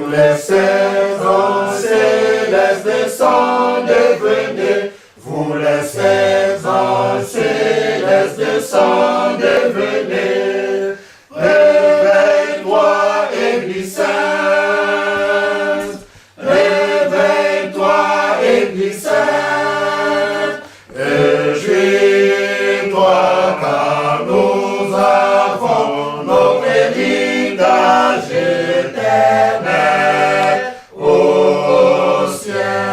les saisons célestes descendez, venez. Vous les saisons célestes descendez, venez. Réveille-toi, Église sainte. Réveille-toi, Église sainte. Réjouis-toi, car nous avons notre héritage éternel au ciel.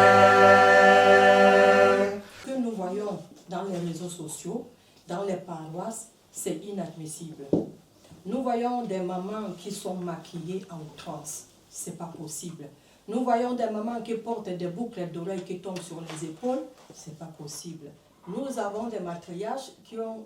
Ce que nous voyons dans les réseaux sociaux, dans les paroisses, c'est inadmissible. Nous voyons des mamans qui sont maquillées en outrance. C'est pas possible. Nous voyons des mamans qui portent des boucles d'oreilles qui tombent sur les épaules. C'est pas possible. Nous avons des matriarches qui ont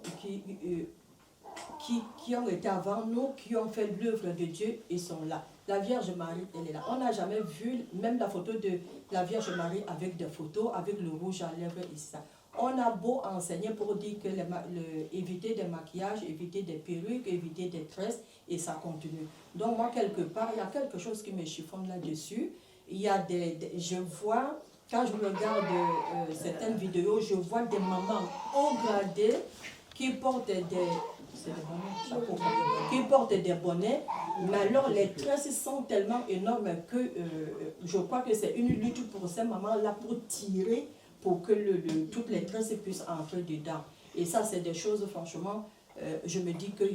été avant nous, qui ont fait l'œuvre de Dieu, ils sont là. La Vierge Marie, elle est là. On n'a jamais vu même la photo de la Vierge Marie avec des photos, avec le rouge à lèvres et ça. On a beau enseigner pour dire que éviter des maquillages, éviter des perruques, éviter des tresses, et ça continue. Donc moi, quelque part, il y a quelque chose qui me chiffonne là-dessus. Il y a je vois, quand je regarde certaines vidéos, je vois des mamans haut gradées qui portent des bonnets, mais alors les tresses sont tellement énormes que je crois que c'est une lutte pour ces mamans-là pour tirer, pour que toutes les tresses puissent entrer dedans. Et ça, c'est des choses, franchement, je me dis que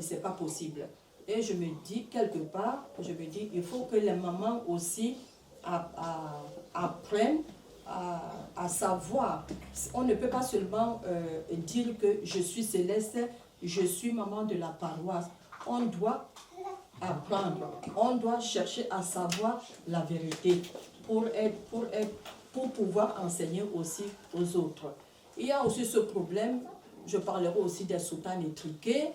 c'est pas possible. Et je me dis, quelque part, je me dis, il faut que les mamans aussi apprennent à savoir. On ne peut pas seulement dire que je suis céleste, je suis maman de la paroisse. On doit apprendre, on doit chercher à savoir la vérité pour pouvoir enseigner aussi aux autres. Il y a aussi ce problème, je parlerai aussi des soutanes étriquées.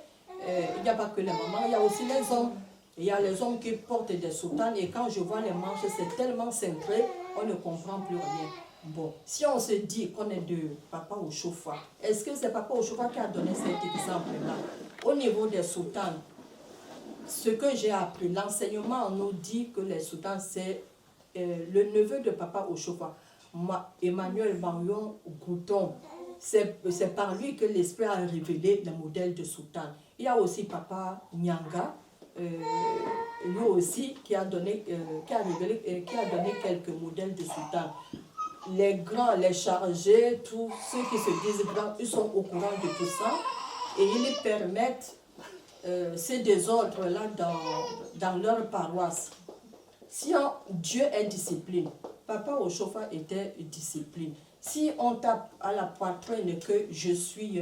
Il n'y a pas que les mamans, il y a aussi les hommes. Il y a les hommes qui portent des soutanes et quand je vois les manches, c'est tellement cintré, on ne comprend plus rien. Bon, si on se dit qu'on est de Papa Oshofa, est-ce que c'est Papa Oshofa qui a donné cet exemple-là? Au niveau des soutanes, ce que j'ai appris, l'enseignement nous dit que les soutanes, c'est le neveu de Papa Oshofa, Emmanuel Marion Gouton. C'est par lui que l'Esprit a révélé le modèle de soutane. Il y a aussi Papa Nyanga, lui aussi, qui a donné quelques modèles de soutane. Les grands, les chargés, tous ceux qui se disent grands, ils sont au courant de tout ça et ils permettent ces désordres-là dans leur paroisse. Si Dieu est discipline, Papa Oshofa était discipline. Si on tape à la poitrine que je suis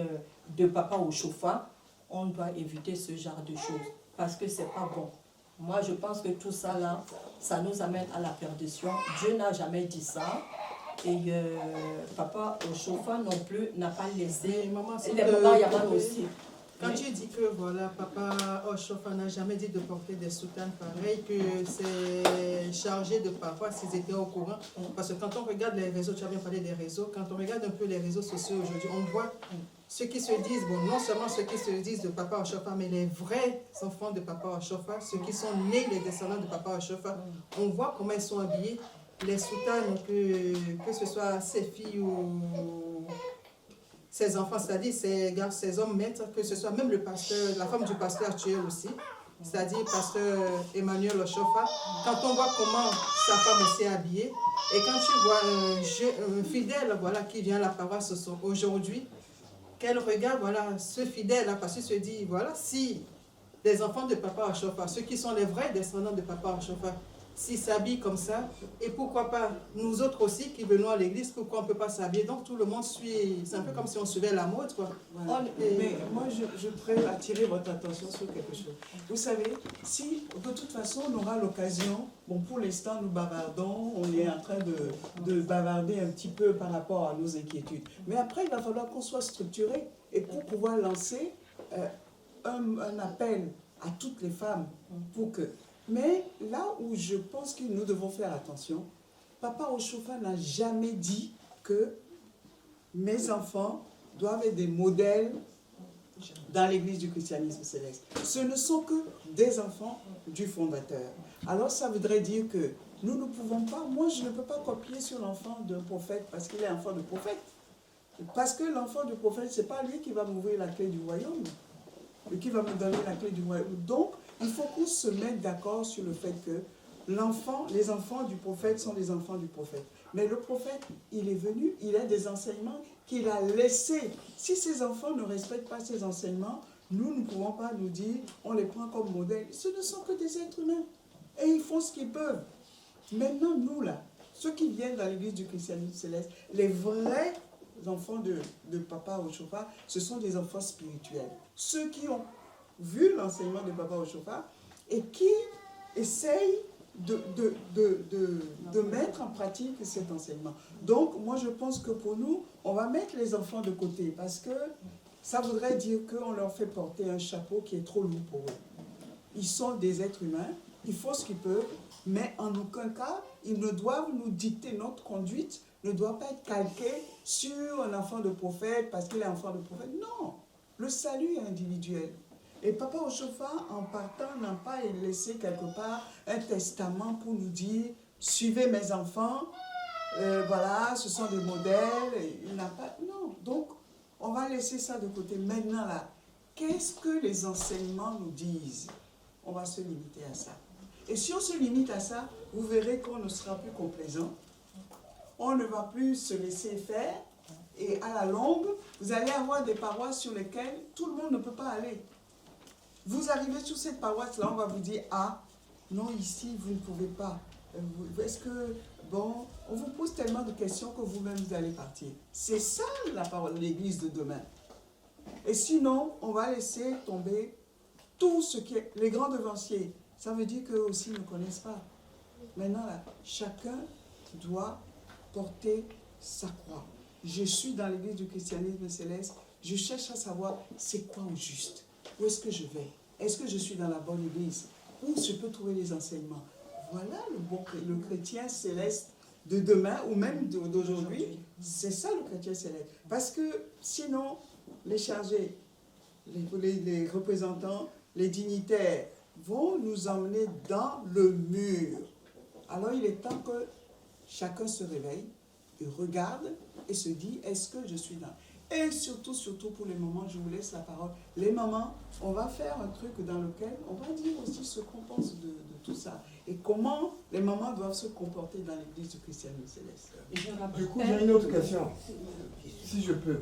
de Papa Oshofa, on doit éviter ce genre de choses parce que c'est pas bon. Moi, je pense que tout ça là, ça nous amène à la perdition. Dieu n'a jamais dit ça. Et Papa Oshofa non plus n'a pas laissé. Maman, les mamans Yaman aussi. Quand tu dis que voilà, Papa Oshofa n'a jamais dit de porter des soutanes pareilles, que c'est chargé de parfois s'ils étaient au courant. Parce que quand on regarde les réseaux, tu as bien parlé des réseaux, quand on regarde un peu les réseaux sociaux aujourd'hui, on voit ceux qui se disent, bon, non seulement ceux qui se disent de Papa Oshofa, mais les vrais enfants de Papa Oshofa, ceux qui sont nés les descendants de Papa Oshofa, on voit comment ils sont habillés, les soutanes, que ce soit ses filles ou ses enfants, c'est-à-dire ses hommes maîtres, que ce soit même le pasteur, la femme du pasteur actuel aussi, c'est-à-dire pasteur Emmanuel Oshofa, quand on voit comment sa femme aussi est habillée, et quand tu vois un fidèle voilà, qui vient à la paroisse aujourd'hui, qu'elle regarde voilà, ce fidèle, parce qu'il se dit, voilà, si les enfants de Papa Oshofa, ceux qui sont les vrais descendants de Papa Oshofa, s'ils s'habillent comme ça, et pourquoi pas nous autres aussi qui venons à l'église, pourquoi on ne peut pas s'habiller? Donc tout le monde suit, c'est un peu comme si on suivait la mode, quoi. Voilà. Mais moi, je voudrais attirer votre attention sur quelque chose. Vous savez, si de toute façon on aura l'occasion, bon pour l'instant nous bavardons, on est en train de bavarder un petit peu par rapport à nos inquiétudes. Mais après il va falloir qu'on soit structuré et pour pouvoir lancer un appel à toutes les femmes pour que... Mais là où je pense que nous devons faire attention, Papa Oshofa n'a jamais dit que mes enfants doivent être des modèles dans l'église du christianisme céleste. Ce ne sont que des enfants du fondateur. Alors ça voudrait dire que nous ne pouvons pas, moi je ne peux pas copier sur l'enfant d'un prophète parce qu'il est enfant de prophète. Parce que l'enfant du prophète, ce n'est pas lui qui va m'ouvrir la clé du royaume, mais qui va me donner la clé du royaume. Donc, il faut qu'on se mette d'accord sur le fait que les enfants du prophète sont les enfants du prophète. Mais le prophète, il est venu, il a des enseignements qu'il a laissés. Si ces enfants ne respectent pas ces enseignements, nous ne pouvons pas nous dire, on les prend comme modèle. Ce ne sont que des êtres humains. Et ils font ce qu'ils peuvent. Maintenant, nous, là, ceux qui viennent dans l'église du christianisme céleste, les vrais enfants de Papa Oshofa, ce sont des enfants spirituels. Ceux qui ont vu l'enseignement de Papa Oshofa et qui essayent de mettre en pratique cet enseignement. Donc, moi, je pense que pour nous, on va mettre les enfants de côté parce que ça voudrait dire qu'on leur fait porter un chapeau qui est trop lourd pour eux. Ils sont des êtres humains, ils font ce qu'ils peuvent, mais en aucun cas, ils ne doivent nous dicter notre conduite, ne doit pas être calqué sur un enfant de prophète parce qu'il est enfant de prophète. Non, le salut est individuel. Et Papa Oshofa, en partant, n'a pas laissé quelque part un testament pour nous dire « Suivez mes enfants, voilà, ce sont des modèles. » Il n'a pas... Non, donc on va laisser ça de côté. Maintenant, là, qu'est-ce que les enseignements nous disent? On va se limiter à ça. Et si on se limite à ça, vous verrez qu'on ne sera plus complaisant. On ne va plus se laisser faire. Et à la longue, vous allez avoir des paroisses sur lesquelles tout le monde ne peut pas aller. Vous arrivez sur cette paroisse-là, on va vous dire, ah, non, ici, vous ne pouvez pas. Est-ce que, bon, on vous pose tellement de questions que vous-même, vous allez partir. C'est ça, la parole de l'église de demain. Et sinon, on va laisser tomber tout ce qui est... Les grands devanciers, ça veut dire qu'eux aussi ne connaissent pas. Maintenant, là, chacun doit porter sa croix. Je suis dans l'église du christianisme céleste, je cherche à savoir c'est quoi au juste. Où est-ce que je vais? Est-ce que je suis dans la bonne église? Où je peux trouver les enseignements? Voilà le chrétien céleste de demain ou même d'aujourd'hui. C'est ça le chrétien céleste. Parce que sinon, les chargés, les représentants, les dignitaires vont nous emmener dans le mur. Alors il est temps que chacun se réveille et regarde et se dit, est-ce que je suis dans... Et surtout pour les mamans, je vous laisse la parole. Les mamans, on va faire un truc dans lequel on va dire aussi ce qu'on pense de tout ça. Et comment les mamans doivent se comporter dans l'église du christianisme céleste. Du coup, j'ai une autre question, si je peux.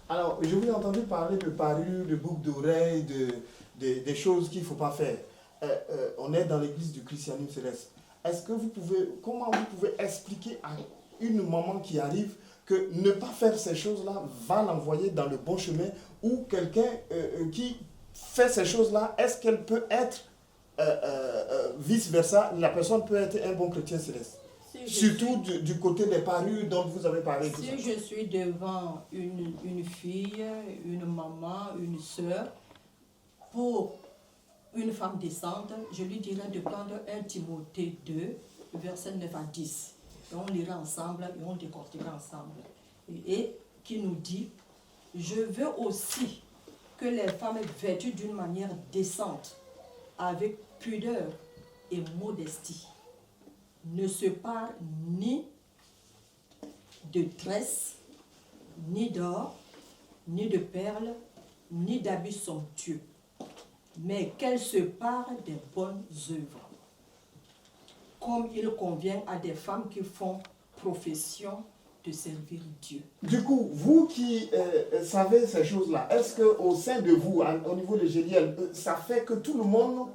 Alors, je vous ai entendu parler de parures, de boucles d'oreilles, des choses qu'il ne faut pas faire. On est dans l'église du christianisme céleste. Est-ce que comment vous pouvez expliquer à une maman qui arrive que ne pas faire ces choses-là va l'envoyer dans le bon chemin, ou quelqu'un qui fait ces choses-là, est-ce qu'elle peut être vice-versa, la personne peut être un bon chrétien céleste? Surtout du côté des parures dont vous avez parlé. Si je suis devant une fille, une maman, une soeur, pour une femme décente, je lui dirais de prendre 1 Timothée 2, versets 9 à 10. Et on lira ensemble et on décortiquera ensemble. Et qui nous dit, je veux aussi que les femmes vêtues d'une manière décente, avec pudeur et modestie, ne se parent ni de tresses, ni d'or, ni de perles, ni d'habits somptueux, mais qu'elles se parent des bonnes œuvres, comme il convient à des femmes qui font profession de servir Dieu. Du coup, vous qui savez ces choses-là, est-ce qu'au sein de vous, au niveau de GDL, ça fait que tout le monde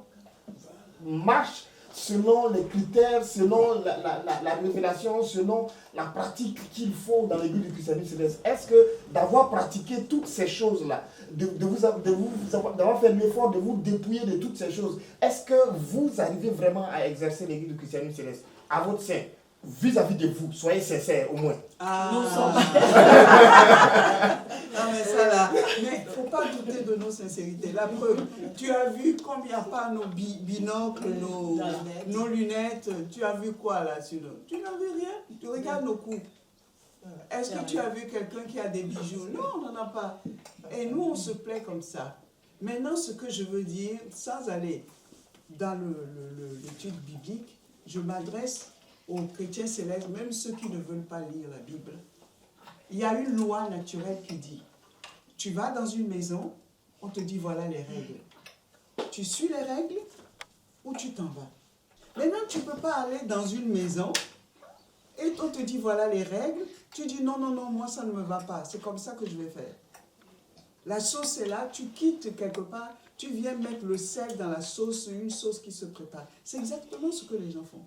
marche selon les critères, selon la révélation, selon la pratique qu'il faut dans l'église du christianisme céleste? Est-ce que d'avoir pratiqué toutes ces choses-là, d'avoir fait l'effort de vous dépouiller de toutes ces choses, est-ce que vous arrivez vraiment à exercer l'église du christianisme céleste à votre sein, vis-à-vis de vous? Soyez sincères au moins. Nous sommes... Non mais ça là, mais il ne faut pas douter de nos sincérités. La preuve, tu as vu comme il n'y a pas nos binocles, nos lunettes, tu as vu quoi là sur nous? Tu n'as vu rien, tu regardes nos coups. Est-ce que tu as vu quelqu'un qui a des bijoux? Non, on n'en a pas. Et nous, on se plaît comme ça. Maintenant, ce que je veux dire, sans aller dans l'étude biblique, je m'adresse aux chrétiens célestes, même ceux qui ne veulent pas lire la Bible. Il y a une loi naturelle qui dit, tu vas dans une maison, on te dit voilà les règles. Tu suis les règles ou tu t'en vas. Maintenant, tu ne peux pas aller dans une maison et on te dit voilà les règles. Tu dis non, non, non, moi ça ne me va pas. C'est comme ça que je vais faire. La sauce est là, tu quittes quelque part, tu viens mettre le sel dans la sauce, une sauce qui se prépare. C'est exactement ce que les gens font.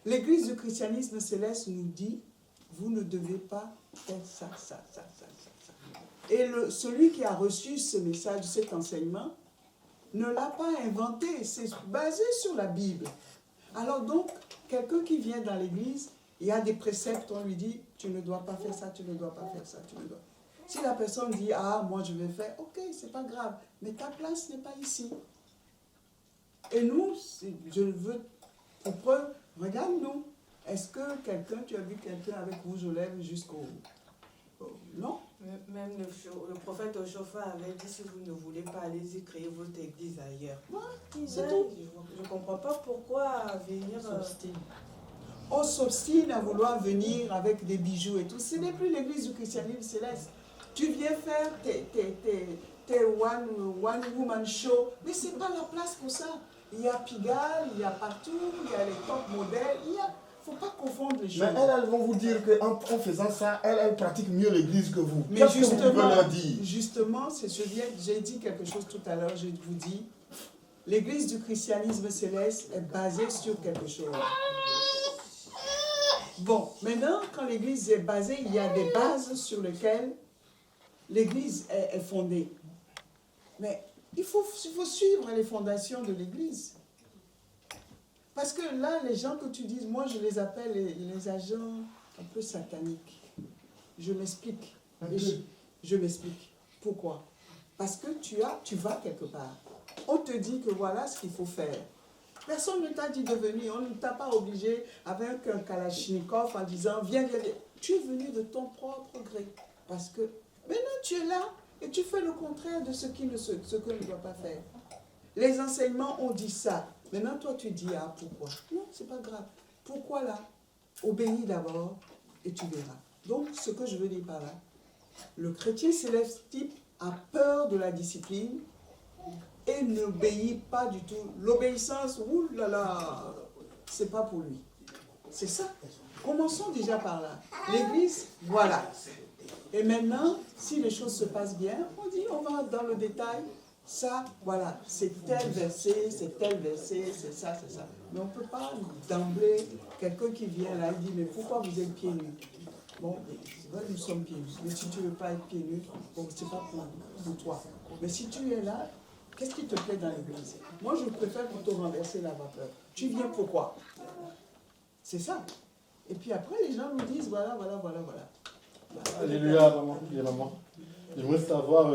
L'Église du christianisme céleste nous dit, vous ne devez pas faire ça, ça, ça, ça, ça, ça. Et celui qui a reçu ce message, cet enseignement, ne l'a pas inventé, c'est basé sur la Bible. Alors donc, quelqu'un qui vient dans l'église, il y a des préceptes, on lui dit, tu ne dois pas faire ça, tu ne dois pas faire ça, tu ne dois. Si la personne dit, ah, moi je vais faire, ok, c'est pas grave, mais ta place n'est pas ici. Et nous, je veux, pour preuve, regarde-nous. Est-ce que tu as vu quelqu'un avec rouge aux lèvres jusqu'au... Non? Même le prophète Oshofa avait dit, si vous ne voulez pas, allez-y, créer votre église ailleurs. C'est tout. Je ne comprends pas pourquoi venir... On s'obstine à vouloir venir avec des bijoux et tout. Ce n'est plus l'église du christianisme céleste. Tu viens faire tes one-woman show, mais ce n'est pas la place pour ça. Il y a Pigalle, il y a partout, il y a les top modèles, il ne faut pas confondre les choses. Mais elles vont vous dire qu'en faisant ça, elles pratiquent mieux l'église que vous. Mais Qu'est-ce que vous pouvez leur dire? justement, j'ai dit quelque chose tout à l'heure, je vous dis, l'église du christianisme céleste est basée sur quelque chose. Bon, maintenant, quand l'église est basée, il y a des bases sur lesquelles l'église est fondée. Mais il faut suivre les fondations de l'église. Parce que là, les gens que tu dis, moi je les appelle les agents un peu sataniques. Je m'explique. Je m'explique. Pourquoi? Parce que tu vas quelque part. On te dit que voilà ce qu'il faut faire. Personne ne t'a dit de venir. On ne t'a pas obligé avec un kalachnikov en disant viens, viens, viens. Tu es venu de ton propre gré. Parce que maintenant tu es là et tu fais le contraire de ce que ne doit pas faire. Les enseignements ont dit ça. Maintenant, toi, tu dis, ah, pourquoi? Non, c'est pas grave. Pourquoi là? Obéis d'abord et tu verras. Donc, ce que je veux dire par là, le chrétien céleste type a peur de la discipline et n'obéit pas du tout. L'obéissance, oulala, c'est pas pour lui. C'est ça. Commençons déjà par là. L'église, voilà. Et maintenant, si les choses se passent bien, on dit, on va dans le détail. Ça, voilà, c'est tel verset, c'est tel verset, c'est ça, c'est ça. Mais on ne peut pas d'emblée, quelqu'un qui vient là, il dit, mais pourquoi vous êtes pieds nus? Bon, nous sommes pieds nus. Mais si tu ne veux pas être pieds nus, bon, ce n'est pas pour toi. Mais si tu es là, qu'est-ce qui te plaît dans l'église? Moi, je préfère plutôt renverser la vapeur. Tu viens pourquoi? C'est ça. Et puis après, les gens nous disent, voilà, voilà, voilà, voilà. Alléluia, maman. J'aimerais savoir...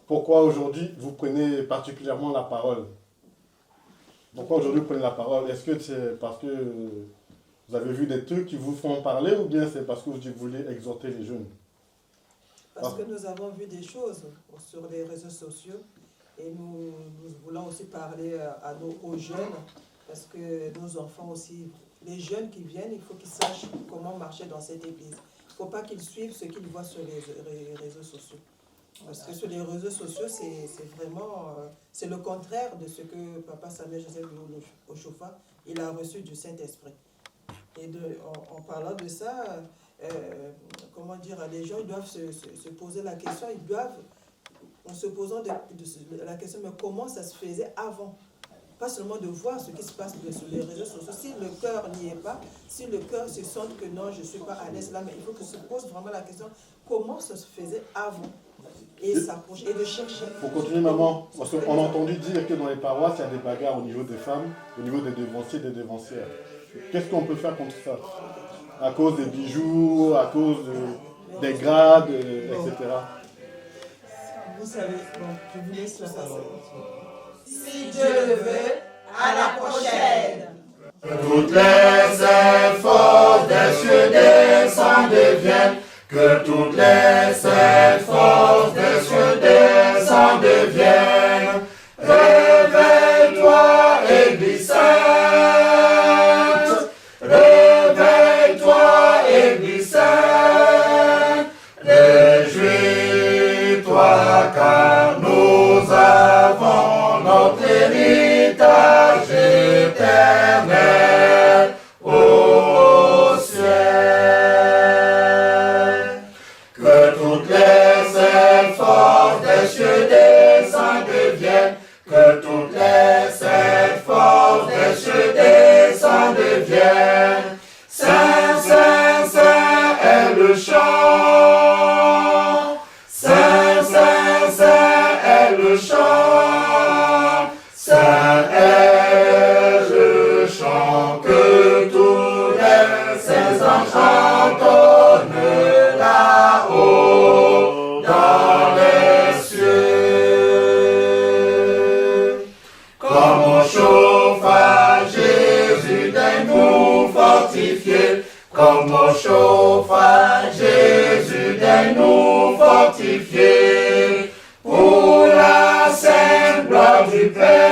pourquoi aujourd'hui vous prenez particulièrement la parole? Pourquoi aujourd'hui vous prenez la parole? Est-ce que c'est parce que vous avez vu des trucs qui vous font parler ou bien c'est parce que vous voulez exhorter les jeunes? Parce que nous avons vu des choses sur les réseaux sociaux et nous voulons aussi parler aux jeunes parce que nos enfants aussi, les jeunes qui viennent, il faut qu'ils sachent comment marcher dans cette église. Il ne faut pas qu'ils suivent ce qu'ils voient sur les réseaux sociaux. Parce que sur les réseaux sociaux, c'est vraiment, c'est le contraire de ce que Papa Samuel Joseph Oshofa, il a reçu du Saint-Esprit. Et en parlant de ça, comment dire, les gens ils doivent se poser la question, ils doivent, en se posant la question, mais comment ça se faisait avant? Pas seulement de voir ce qui se passe sur les réseaux sociaux. Si le cœur n'y est pas, si le cœur se sent que non, je ne suis pas à l'aise là, mais il faut que se pose vraiment la question, comment ça se faisait avant? Et s'approcher et de chercher. Pour continuer, maman, parce qu'on a entendu dire que dans les paroisses, il y a des bagarres au niveau des femmes, au niveau des devanciers, des devancières. Qu'est-ce qu'on peut faire contre ça? À cause des bijoux, à cause des grades, etc. Vous savez, bon, je vous laisse la parole. Si Dieu le veut, à la prochaine. Toutes les forces des cieux descendent et viennent. Que toutes les forces des cieux descendent et viennent. cieux descendent viennent. Saint, Saint, Saint est le chant. Saint, Saint, Saint est le chant. Saint est le chant que tous les saints entonnent là-haut dans les cieux. Comme au chauffage, Jésus de nous fortifier. Comme au chauffage, Jésus de nous fortifier. Pour la sainte gloire du Père.